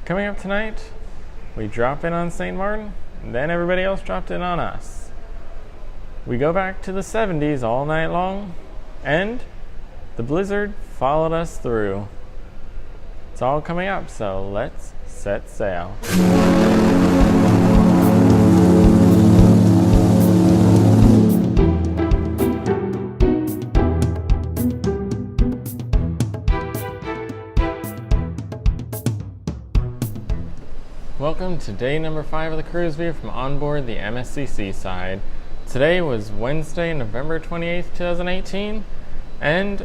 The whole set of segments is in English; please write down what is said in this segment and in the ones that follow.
Coming up tonight, we drop in on St. Maarten, and then everybody else dropped in on us. We go back to the 70s all night long, and the blizzard followed us through. It's all coming up, so let's set sail. Welcome to day number 5 of the cruise view from onboard the MSC Seaside. Today was Wednesday, November 28th, 2018, and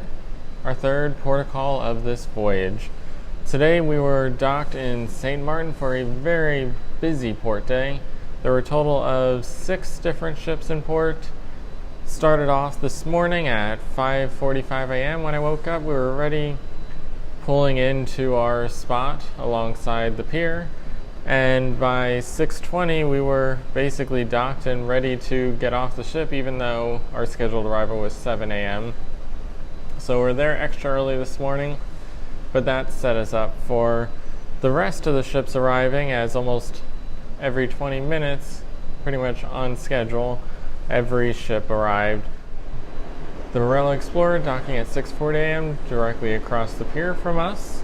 our third port of call of this voyage. Today we were docked in St. Maarten for a very busy port day. There were a total of 6 different ships in port. Started off this morning at 5:45 a.m. When I woke up, we were already pulling into our spot alongside the pier. And by 6:20 we were basically docked and ready to get off the ship, even though our scheduled arrival was 7 a.m. So we're there extra early this morning, but that set us up for the rest of the ships arriving, as almost every 20 minutes, pretty much on schedule, every ship arrived. The Morello Explorer docking at 6:40 a.m. directly across the pier from us.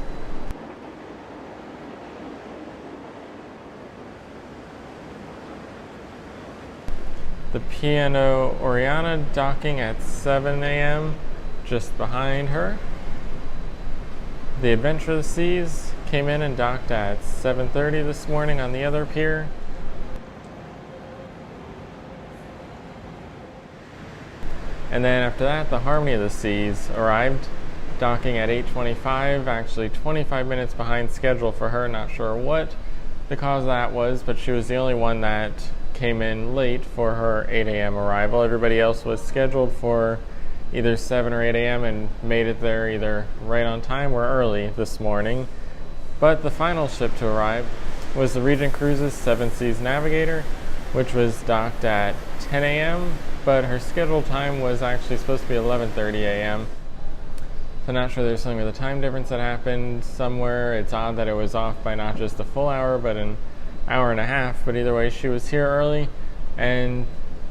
The Piano Oriana docking at 7 a.m. just behind her. The Adventure of the Seas came in and docked at 7:30 this morning on the other pier. And then after that, the Harmony of the Seas arrived, docking at 8:25, actually 25 minutes behind schedule for her. Not sure what the cause of that was, but she was the only one that came in late for her 8 a.m. arrival. Everybody else was scheduled for either 7 or 8 a.m. and made it there either right on time or early this morning. But the final ship to arrive was the Regent Cruises 7 Seas Navigator, which was docked at 10 a.m., but her scheduled time was actually supposed to be 11:30 a.m. So not sure, there's something with the time difference that happened somewhere. It's odd that it was off by not just a full hour, but an hour and a half, but either way, she was here early, and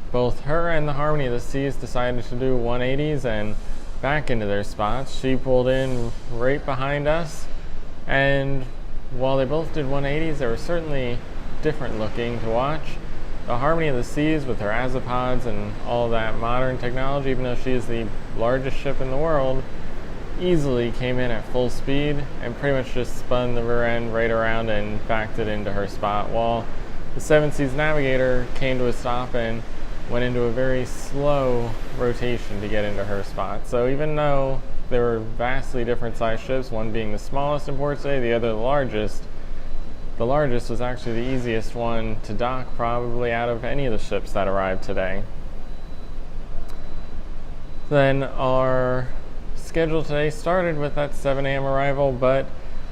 both her and the Harmony of the Seas decided to do 180s and back into their spots. She pulled in right behind us, and while they both did 180s, they were certainly different looking to watch. The Harmony of the Seas, with her azipods and all that modern technology, even though she is the largest ship in the world, easily came in at full speed and pretty much just spun the rear end right around and backed it into her spot, while the 7 Seas Navigator came to a stop and went into a very slow rotation to get into her spot. So even though they were vastly different sized ships, one being the smallest in port today, the other the largest was actually the easiest one to dock probably out of any of the ships that arrived today. Then our schedule today started with that 7 a.m. arrival, but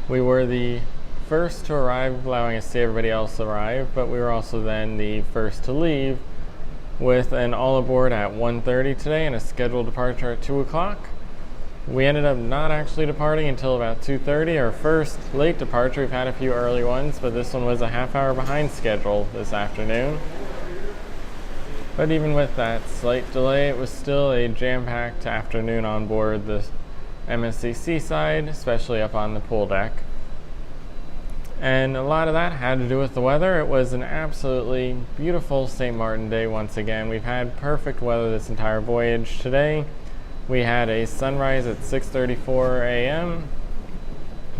we were the first to arrive, allowing us to see everybody else arrive, but we were also then the first to leave with an all aboard at 1:30 today and a scheduled departure at 2 o'clock. We ended up not actually departing until about 2:30. Our first late departure, we've had a few early ones, but this one was a half hour behind schedule this afternoon. But even with that slight delay, it was still a jam-packed afternoon on board the MSC Seaside, especially up on the pool deck. And a lot of that had to do with the weather. It was an absolutely beautiful St. Maarten day once again. We've had perfect weather this entire voyage. Today, we had a sunrise at 6:34 a.m.,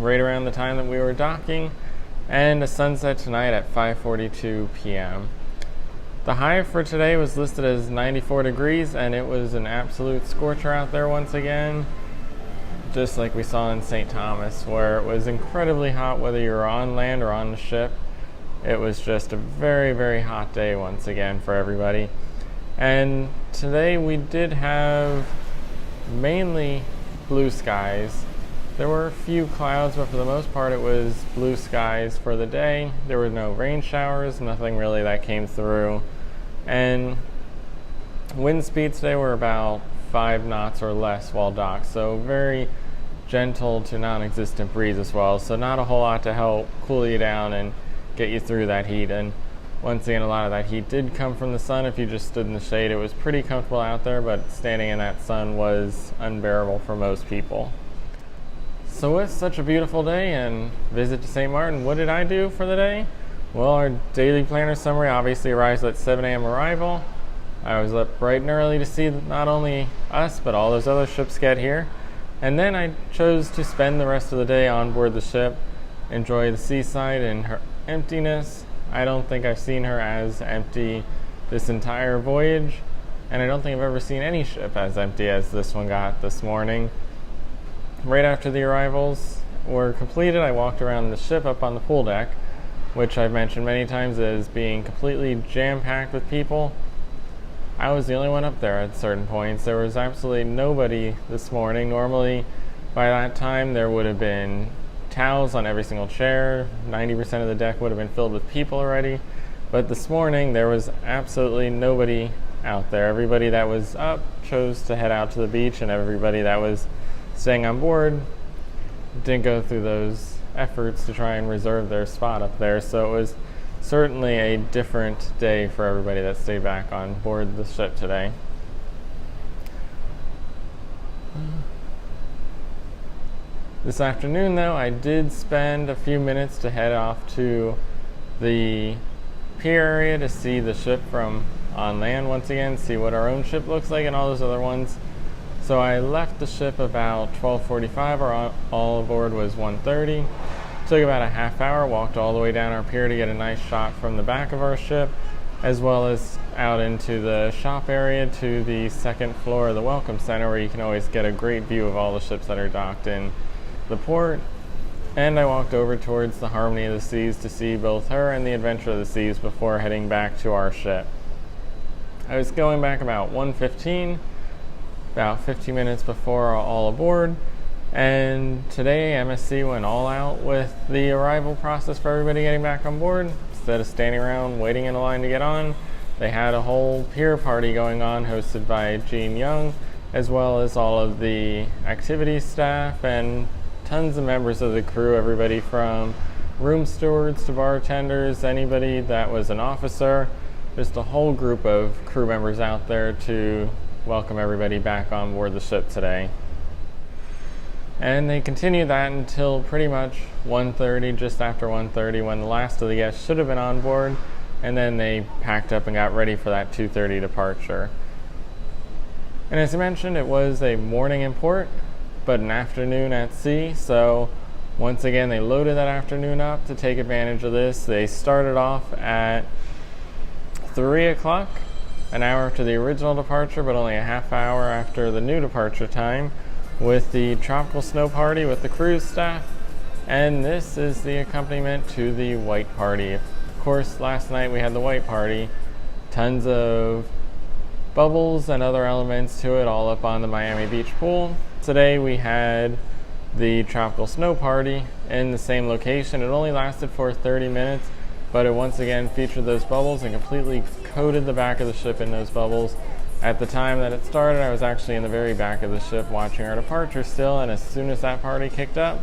right around the time that we were docking, and a sunset tonight at 5:42 p.m. The high for today was listed as 94 degrees, and it was an absolute scorcher out there once again, just like we saw in St. Thomas, where it was incredibly hot whether you were on land or on the ship. It was just a very, very hot day once again for everybody. And today we did have mainly blue skies. There were a few clouds, but for the most part it was blue skies for the day. There were no rain showers, nothing really that came through. And wind speeds today were about 5 knots or less while docked, so very gentle to non-existent breeze as well, so not a whole lot to help cool you down and get you through that heat. And once again, a lot of that heat did come from the sun. If you just stood in the shade, it was pretty comfortable out there, but standing in that sun was unbearable for most people. So with such a beautiful day and visit to St. Maarten, what did I do for the day? Well, our daily planner summary obviously arrives at 7 a.m. arrival. I was up bright and early to see not only us, but all those other ships get here. And then I chose to spend the rest of the day on board the ship, enjoy the Seaside and her emptiness. I don't think I've seen her as empty this entire voyage, and I don't think I've ever seen any ship as empty as this one got this morning. Right after the arrivals were completed, I walked around the ship up on the pool deck, which I've mentioned many times as being completely jam-packed with people. I was the only one up there at certain points. There was absolutely nobody this morning. Normally, by that time, there would have been towels on every single chair. 90% of the deck would have been filled with people already. But this morning, there was absolutely nobody out there. Everybody that was up chose to head out to the beach, and everybody that was staying on board didn't go through those efforts to try and reserve their spot up there. So it was certainly a different day for everybody that stayed back on board the ship today. This afternoon, though, I did spend a few minutes to head off to the pier area to see the ship from on land once again, see what our own ship looks like and all those other ones. So I left the ship about 12:45, or all aboard was 1:30. Took about a half hour, walked all the way down our pier to get a nice shot from the back of our ship, as well as out into the shop area to the second floor of the Welcome Center, where you can always get a great view of all the ships that are docked in the port. And I walked over towards the Harmony of the Seas to see both her and the Adventure of the Seas before heading back to our ship. I was going back about 1:15, about 15 minutes before all aboard, and today MSC went all out with the arrival process for everybody getting back on board. Instead of standing around waiting in a line to get on, they had a whole pier party going on hosted by Gene Young, as well as all of the activity staff and tons of members of the crew, everybody from room stewards to bartenders, anybody that was an officer, just a whole group of crew members out there to welcome everybody back on board the ship today. And they continued that until pretty much 1:30, just after 1:30, when the last of the guests should have been on board, and then they packed up and got ready for that 2:30 departure. And as I mentioned, it was a morning in port, but an afternoon at sea, so once again they loaded that afternoon up to take advantage of this. They started off at 3 o'clock, an hour after the original departure, but only a half hour after the new departure time, with the tropical snow party with the cruise staff. And this is the accompaniment to the white party. Of course, last night we had the white party, tons of bubbles and other elements to it, all up on the Miami Beach pool. Today we had the tropical snow party in the same location. It only lasted for 30 minutes, but it once again featured those bubbles and completely coated the back of the ship in those bubbles. At the time that it started, I was actually in the very back of the ship watching our departure still, and as soon as that party kicked up,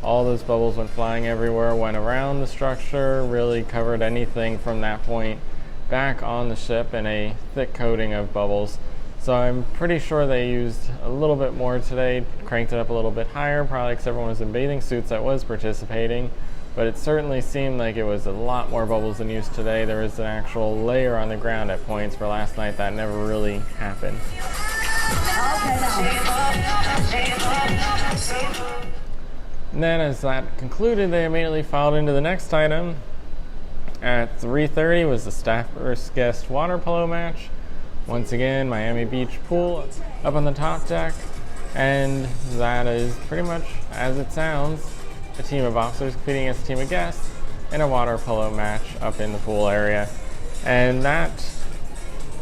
all those bubbles went flying everywhere, went around the structure, really covered anything from that point back on the ship in a thick coating of bubbles. So I'm pretty sure they used a little bit more today, cranked it up a little bit higher, probably because everyone was in bathing suits that was participating. But it certainly seemed like it was a lot more bubbles than used today. There was an actual layer on the ground at points, where last night that never really happened. And then as that concluded, they immediately filed into the next item. At 3:30 was the staff first guest water polo match. Once again, Miami Beach pool up on the top deck. And that is pretty much as it sounds. A team of officers competing against a team of guests in a water polo match up in the pool area. And that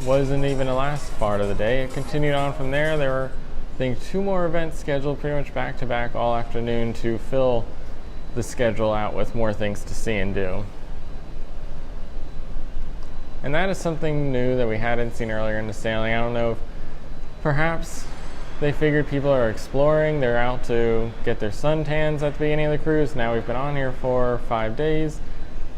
wasn't even the last part of the day. It continued on from there. There were, I think, 2 more events scheduled pretty much back to back all afternoon to fill the schedule out with more things to see and do. And that is something new that we hadn't seen earlier in the sailing. I don't know if perhaps they figured people are exploring, they're out to get their suntans at the beginning of the cruise. Now we've been on here for 5 days,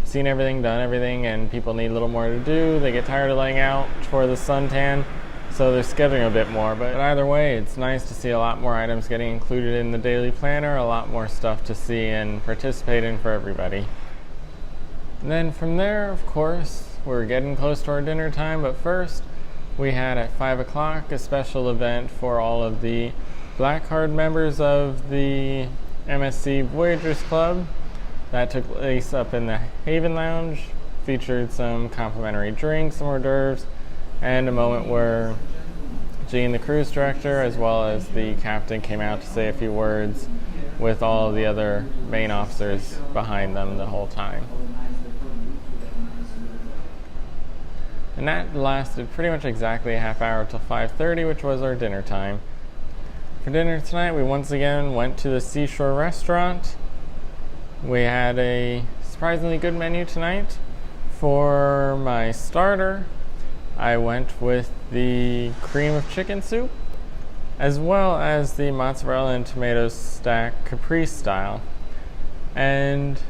seen everything, done everything, and people need a little more to do. They get tired of laying out for the suntan, so they're scheduling a bit more. But either way, it's nice to see a lot more items getting included in the daily planner, a lot more stuff to see and participate in for everybody. And then from there, of course, we're getting close to our dinner time, but first we had at 5 o'clock a special event for all of the Black Card members of the MSC Voyagers Club. That took place up in the Haven Lounge, featured some complimentary drinks, some hors d'oeuvres, and a moment where Gene, the cruise director, as well as the captain, came out to say a few words with all of the other main officers behind them the whole time. And that lasted pretty much exactly a half hour till 5:30, which was our dinner time. For dinner tonight, we once again went to the Seashore Restaurant. We had a surprisingly good menu tonight. For my starter, I went with the cream of chicken soup, as well as the mozzarella and tomato stack caprese style. And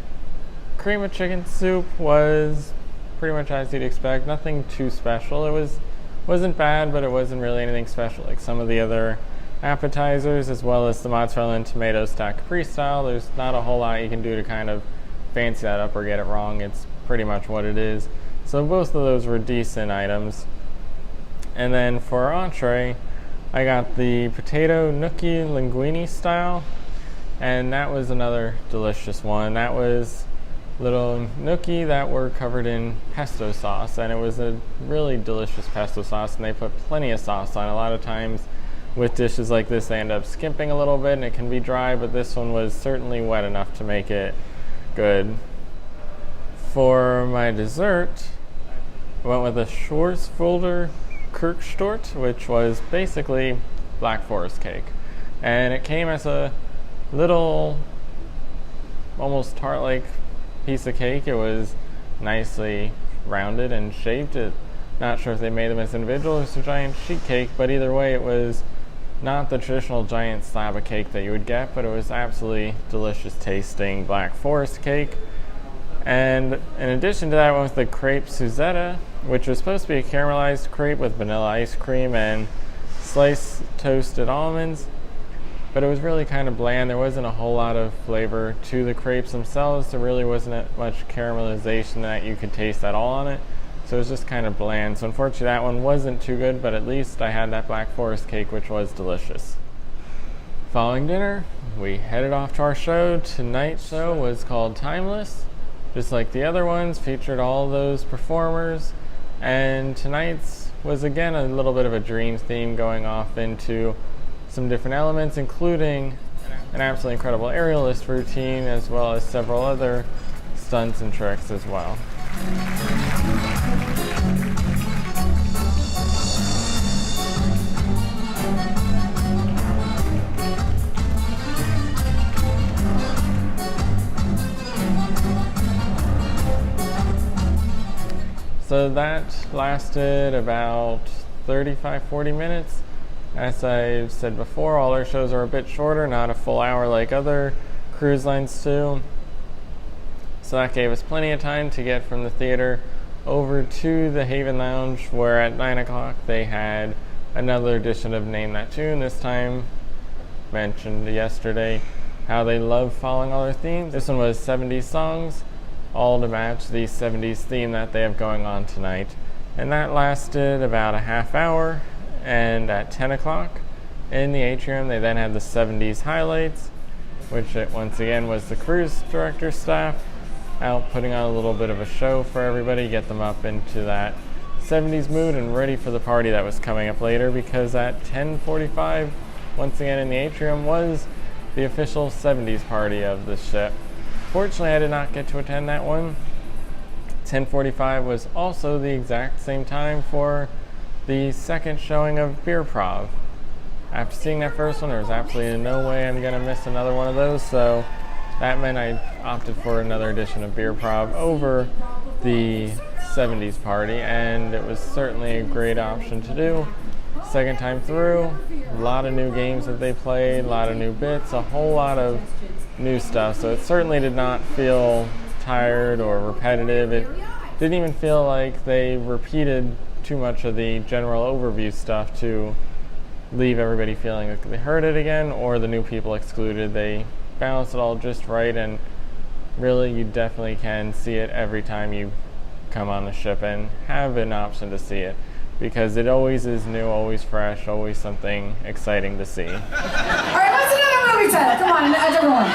cream of chicken soup was pretty much as you'd expect, nothing too special. It wasn't bad, but it wasn't really anything special like some of the other appetizers, as well as the mozzarella and tomato stack caprese style. There's not a whole lot you can do to kind of fancy that up or get it wrong. It's pretty much what it is. So both of those were decent items. And then for our entree, I got the potato gnocchi linguine style, and that was another delicious one. That was little gnocchi that were covered in pesto sauce, and it was a really delicious pesto sauce, and they put plenty of sauce on. A lot of times with dishes like this, they end up skimping a little bit and it can be dry, but this one was certainly wet enough to make it good. For my dessert, I went with a Schwarzwälder Kirschtorte, which was basically Black Forest cake, and it came as a little almost tart-like piece of cake. It was nicely rounded and shaped. Not sure if they made them as individuals or a giant sheet cake, but either way, it was not the traditional giant slab of cake that you would get, but it was absolutely delicious tasting Black Forest cake. And in addition to that, I went with the crepe Suzette, which was supposed to be a caramelized crepe with vanilla ice cream and sliced toasted almonds, but it was really kind of bland. There wasn't a whole lot of flavor to the crepes themselves. There really wasn't much caramelization that you could taste at all on it. So it was just kind of bland. So unfortunately that one wasn't too good, but at least I had that Black Forest cake, which was delicious. Following dinner, we headed off to our show. Tonight's show was called Timeless. Just like the other ones, featured all those performers. And tonight's was again a little bit of a dream theme, going off into some different elements, including an absolutely incredible aerialist routine, as well as several other stunts and tricks as well. So that lasted about 35-40 minutes. As I've said before, all our shows are a bit shorter, not a full hour like other cruise lines do. So that gave us plenty of time to get from the theater over to the Haven Lounge, where at 9 o'clock they had another edition of Name That Tune. This time, mentioned yesterday how they love following all their themes. This one was 70s songs, all to match the 70s theme that they have going on tonight. And that lasted about a half hour. And at 10 o'clock in the atrium, they then had the 70s highlights, which once again was the cruise director staff out putting on a little bit of a show for everybody, get them up into that 70s mood and ready for the party that was coming up later, because at 10:45, once again in the atrium, was the official 70s party of the ship. Fortunately, I did not get to attend that one. 10:45 was also the exact same time for the second showing of Beerprov. After seeing that first one, there was absolutely no way I'm going to miss another one of those, so that meant I opted for another edition of Beerprov over the 70s party, and it was certainly a great option to do. second time through, a lot of new games that they played, a lot of new bits, a whole lot of new stuff. So it certainly did not feel tired or repetitive. It didn't even feel like they repeated too much of the general overview stuff to leave everybody feeling like they heard it again or the new people excluded. They balanced it all just right, and really you definitely can see it every time you come on the ship and have an option to see it, because it always is new, always fresh, always something exciting to see. All right, what's another movie title? Come on, another one.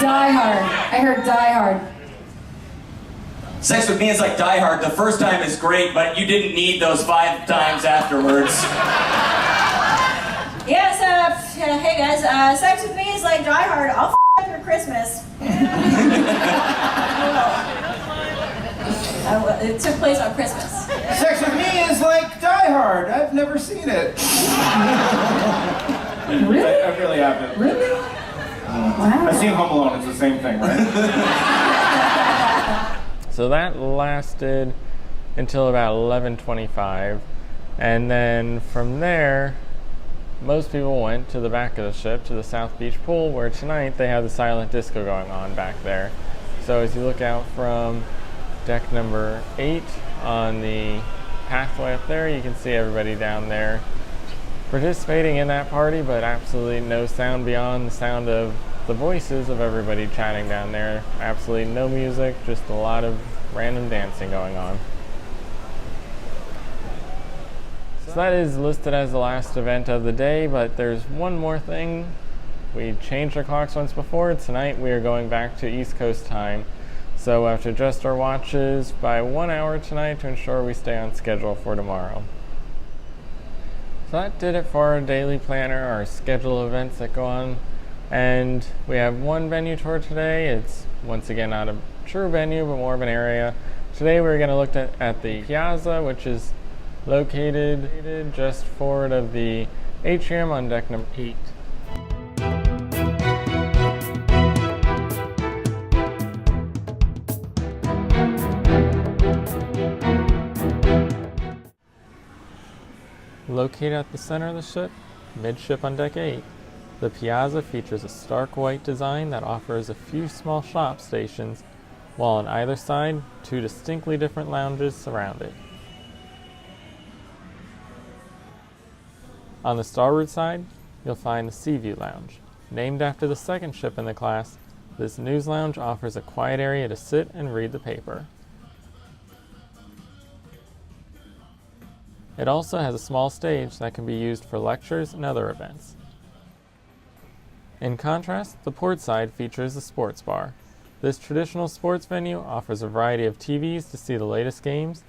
Die Hard. I heard Die Hard. Sex with Me is like Die Hard. The first time is great, but you didn't need those 5 times afterwards. Yes, hey guys, Sex with Me is like Die Hard. I'll f for Christmas. It took place on Christmas. Sex with Me is like Die Hard. I've never seen it. Really? I really haven't. Really? Wow. I've seen Home Alone. It's the same thing, right? So that lasted until about 11:25, and then from there, most people went to the back of the ship, to the South Beach pool, where tonight they have the silent disco going on back there. So as you look out from deck number 8 on the pathway up there, you can see everybody down there participating in that party, but absolutely no sound beyond the sound of the voices of everybody chatting down there. Absolutely no music, just a lot of random dancing going on. So that is listed as the last event of the day, but there's one more thing. We changed our clocks once before. Tonight we are going back to East Coast time. So we have to adjust our watches by 1 hour tonight to ensure we stay on schedule for tomorrow. So that did it for our daily planner, our schedule of events that go on. And we have one venue tour today. It's once again not a true venue, but more of an area. Today we're going to look at the Piazza, which is located just forward of the atrium on deck number 8. Located at the center of the ship, midship on deck 8, the Piazza features a stark white design that offers a few small shop stations, while on either side, 2 distinctly different lounges surround it. On the starboard side, you'll find the Seaview lounge. Named after the second ship in the class, this news lounge offers a quiet area to sit and read the paper. It also has a small stage that can be used for lectures and other events. In contrast, the port side features a sports bar. This traditional sports venue offers a variety of TVs to see the latest games,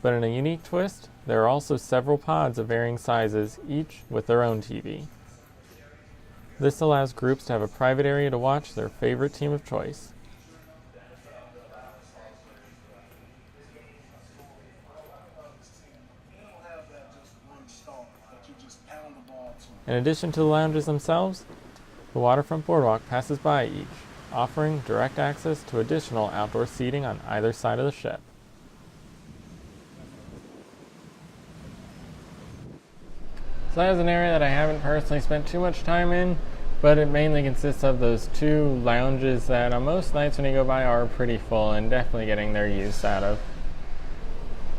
but in a unique twist, there are also several pods of varying sizes, each with their own TV. This allows groups to have a private area to watch their favorite team of choice. In addition to the lounges themselves, the waterfront boardwalk passes by each, offering direct access to additional outdoor seating on either side of the ship. So that is an area that I haven't personally spent too much time in, but it mainly consists of those 2 lounges that on most nights when you go by are pretty full and definitely getting their use out of.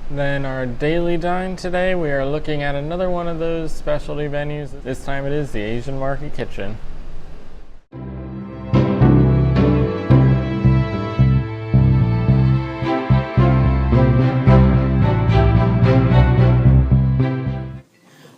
Then our daily dine today, we are looking at another one of those specialty venues. This time it is the Asian Market Kitchen.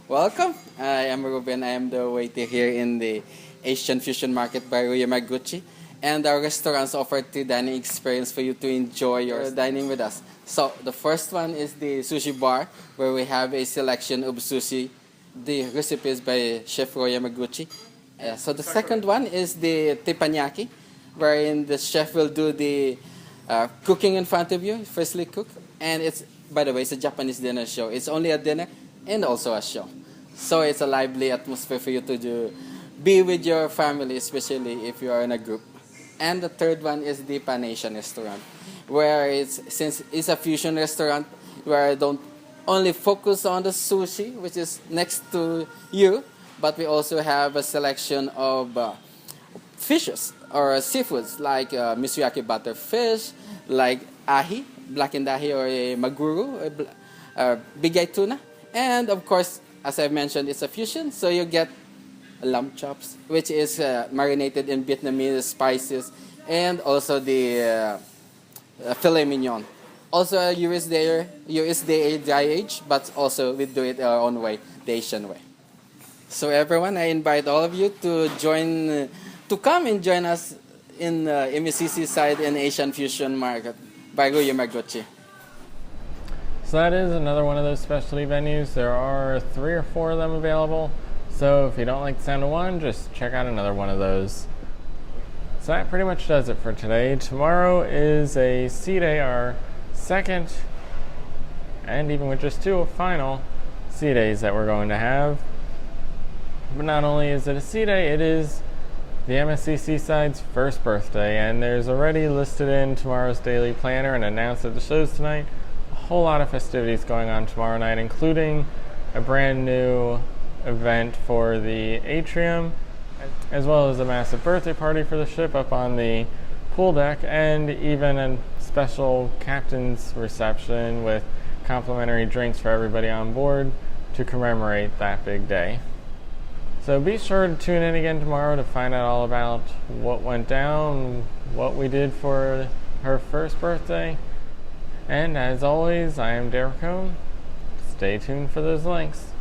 Welcome. I am Ruben. I am the waiter here in the Asian Fusion Market by Roy Yamaguchi. And our restaurants offer 2 dining experience for you to enjoy your dining with us. So the first one is the sushi bar, where we have a selection of sushi. The recipe is by Chef Roy Yamaguchi. So the second one is the teppanyaki, wherein the chef will do the cooking in front of you, freshly cooked. And it's, by the way, it's a Japanese dinner show. It's only a dinner and also a show. So it's a lively atmosphere for you to be with your family, especially if you are in a group. And the third one is the Pan Asian restaurant, where since it's a fusion restaurant, where I don't only focus on the sushi, which is next to you, but we also have a selection of fishes or seafoods like misuyaki butterfish, like ahi, blackened ahi or a maguro, bigay tuna, and of course, as I mentioned, it's a fusion, so you get lamb chops, which is marinated in Vietnamese spices, and also the filet mignon. Also USDA dry age, but also we do it our own way, the Asian way. So everyone, I invite all of you to come and join us in MSC Seaside and Asian Fusion Market by Roy Yamaguchi. So that is another one of those specialty venues. There are 3 or 4 of them available. So if you don't like the sound of one, just check out another one of those. So that pretty much does it for today. Tomorrow is a sea day, our second, and even with just 2 final sea days that we're going to have. But not only is it a sea day, it is the MSC Seaside's first birthday, and there's already listed in tomorrow's daily planner and announced at the shows tonight a whole lot of festivities going on tomorrow night, including a brand new event for the atrium, as well as a massive birthday party for the ship up on the pool deck, and even a special captain's reception with complimentary drinks for everybody on board to commemorate that big day. So be sure to tune in again tomorrow to find out all about what went down, what we did for her first birthday. And as always, I am Derek Cohn. Stay tuned for those links.